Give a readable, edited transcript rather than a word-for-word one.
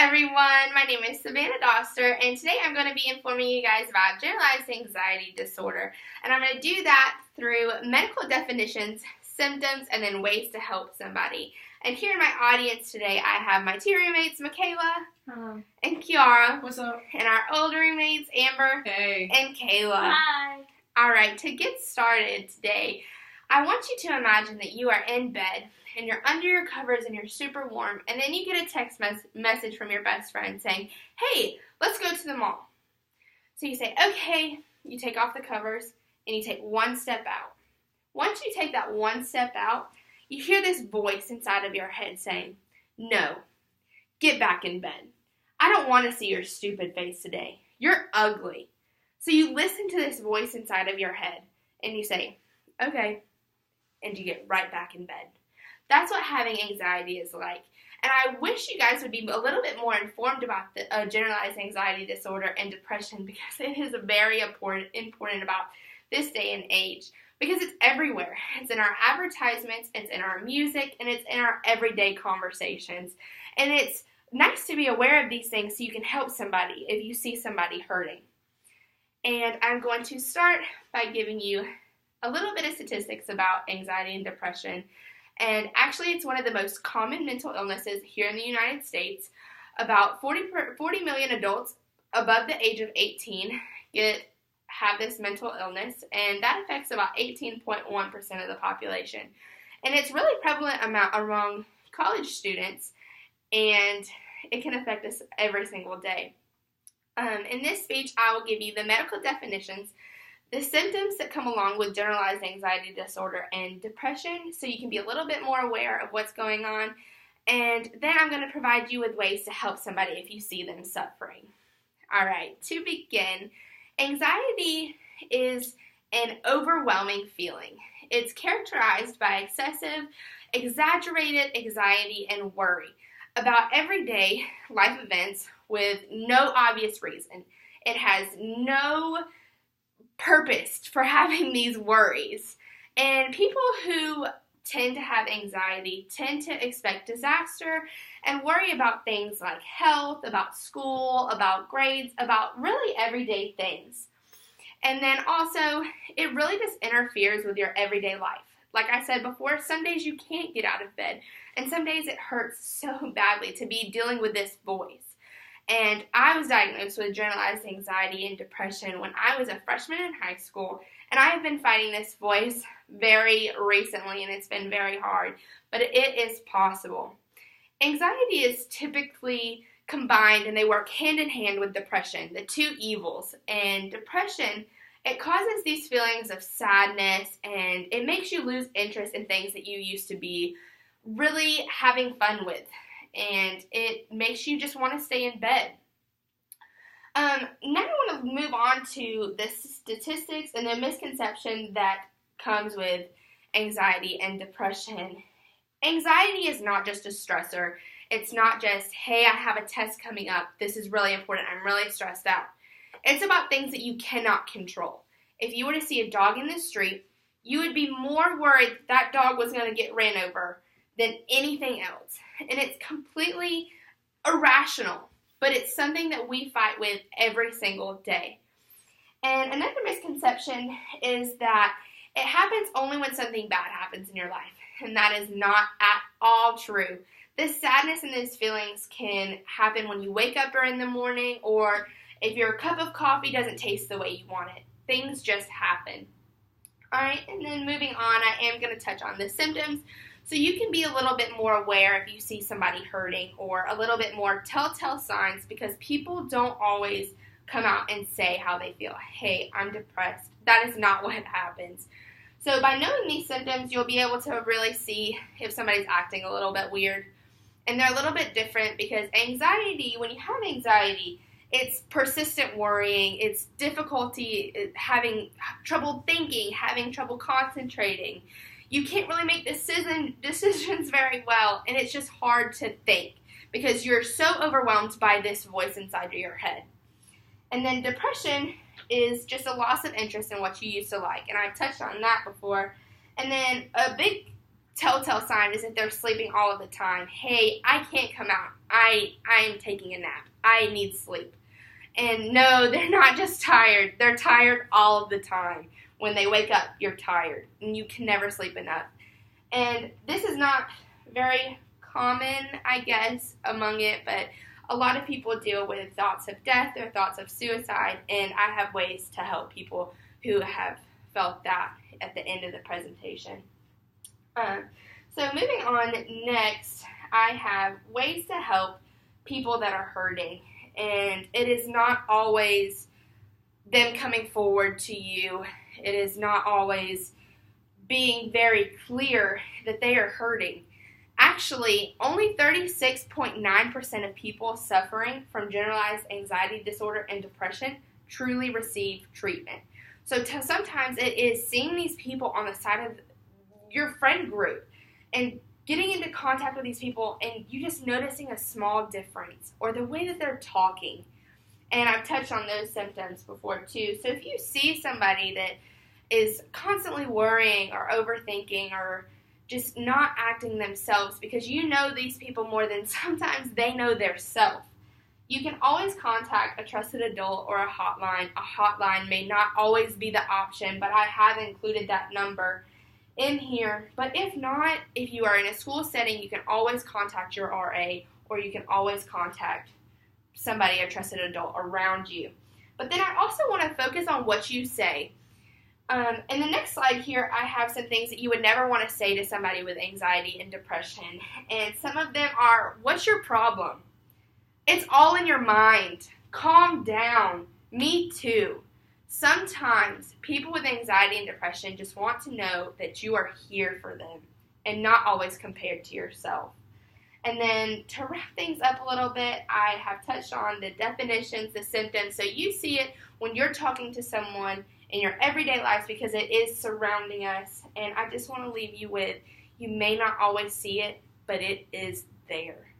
everyone, my name is Savannah Doster, and today I'm going to be informing you guys about generalized anxiety disorder. And I'm going to do that through medical definitions, symptoms, and then ways to help somebody. And here in my audience today, I have my two roommates, Michaela and Kiara. What's up? And our old roommates, Amber and Kayla. Hi. Alright, to get started today, I want you to imagine that you are in bed and you're under your covers and you're super warm, and then you get a text message from your best friend saying, hey, let's go to the mall. So you say, okay, you take off the covers and you take one step out. Once you take that one step out, you hear this voice inside of your head saying, no, get back in bed. I don't want to see your stupid face today. You're ugly. So you listen to this voice inside of your head and you say, okay, and you get right back in bed. That's what having anxiety is like. And I wish you guys would be a little bit more informed about the generalized anxiety disorder and depression, because it is very important about this day and age, because it's everywhere. It's in our advertisements, it's in our music, and it's in our everyday conversations. And it's nice to be aware of these things so you can help somebody if you see somebody hurting. And I'm going to start by giving you a little bit of statistics about anxiety and depression. And actually, it's one of the most common mental illnesses here in the United States. About 40 million adults above the age of 18 have this mental illness, and that affects about 18.1% of the population. And it's really prevalent among college students, and it can affect us every single day. In this speech, I will give you the medical definitions, the symptoms that come along with generalized anxiety disorder and depression, so you can be a little bit more aware of what's going on. And then I'm going to provide you with ways to help somebody if you see them suffering. All right, to begin, anxiety is an overwhelming feeling. It's characterized by excessive, exaggerated anxiety and worry about everyday life events with no obvious reason. It has no purpose for having these worries. And people who tend to have anxiety tend to expect disaster and worry about things like health, about school, about grades, about really everyday things. And then also, it really just interferes with your everyday life. Like I said before, some days you can't get out of bed, and some days it hurts so badly to be dealing with this voice. And I was diagnosed with generalized anxiety and depression when I was a freshman in high school, and I have been fighting this voice very recently, and it's been very hard, but it is possible. Anxiety is typically combined, and they work hand in hand with depression, the two evils. And depression, it causes these feelings of sadness, and it makes you lose interest in things that you used to be really having fun with. And it makes you just want to stay in bed. Now I want to move on to the statistics and the misconception that comes with anxiety and depression. Anxiety is not just a stressor. It's not just, hey, I have a test coming up. This is really important. I'm really stressed out. It's about things that you cannot control. If you were to see a dog in the street, you would be more worried that dog was going to get ran over than anything else. And it's completely irrational, but it's something that we fight with every single day. And another misconception is that it happens only when something bad happens in your life, and that is not at all true. This sadness and these feelings can happen when you wake up in the morning, or if your cup of coffee doesn't taste the way you want it. Things just happen. Alright, and then moving on, I am going to touch on the symptoms, so you can be a little bit more aware if you see somebody hurting, or a little bit more telltale signs, because people don't always come out and say how they feel. Hey, I'm depressed. That is not what happens. So by knowing these symptoms, you'll be able to really see if somebody's acting a little bit weird. And they're a little bit different, because anxiety, when you have anxiety, it's persistent worrying, it's difficulty having trouble thinking, having trouble concentrating. You can't really make decisions very well, and it's just hard to think because you're so overwhelmed by this voice inside of your head. And then depression is just a loss of interest in what you used to like, and I've touched on that before. And then a big telltale sign is if they're sleeping all of the time. Hey, I can't come out. I am taking a nap. I need sleep. And no, they're not just tired. They're tired all of the time. When they wake up, you're tired, and you can never sleep enough. And this is not very common, I guess, among it, but a lot of people deal with thoughts of death or thoughts of suicide, and I have ways to help people who have felt that at the end of the presentation. So moving on, next, I have ways to help people that are hurting, and it is not always them coming forward to you. It is not always being very clear that they are hurting. Actually, only 36.9% of people suffering from generalized anxiety disorder and depression truly receive treatment. So sometimes it is seeing these people on the side of your friend group and getting into contact with these people and you just noticing a small difference or the way that they're talking. And I've touched on those symptoms before too. So if you see somebody that is constantly worrying or overthinking or just not acting themselves because you know these people more than sometimes they know their self, you can always contact a trusted adult or a hotline. A hotline may not always be the option, but I have included that number in here. But if not, if you are in a school setting, you can always contact your RA or you can always contact somebody, a trusted adult around you. But then I also want to focus on what you say. In the next slide here, I have some things that you would never want to say to somebody with anxiety and depression. And some of them are, what's your problem? It's all in your mind. Calm down. Me too. Sometimes people with anxiety and depression just want to know that you are here for them and not always compared to yourself. And then to wrap things up a little bit, I have touched on the definitions, the symptoms, so you see it when you're talking to someone in your everyday lives because it is surrounding us. And I just want to leave you with, you may not always see it, but it is there.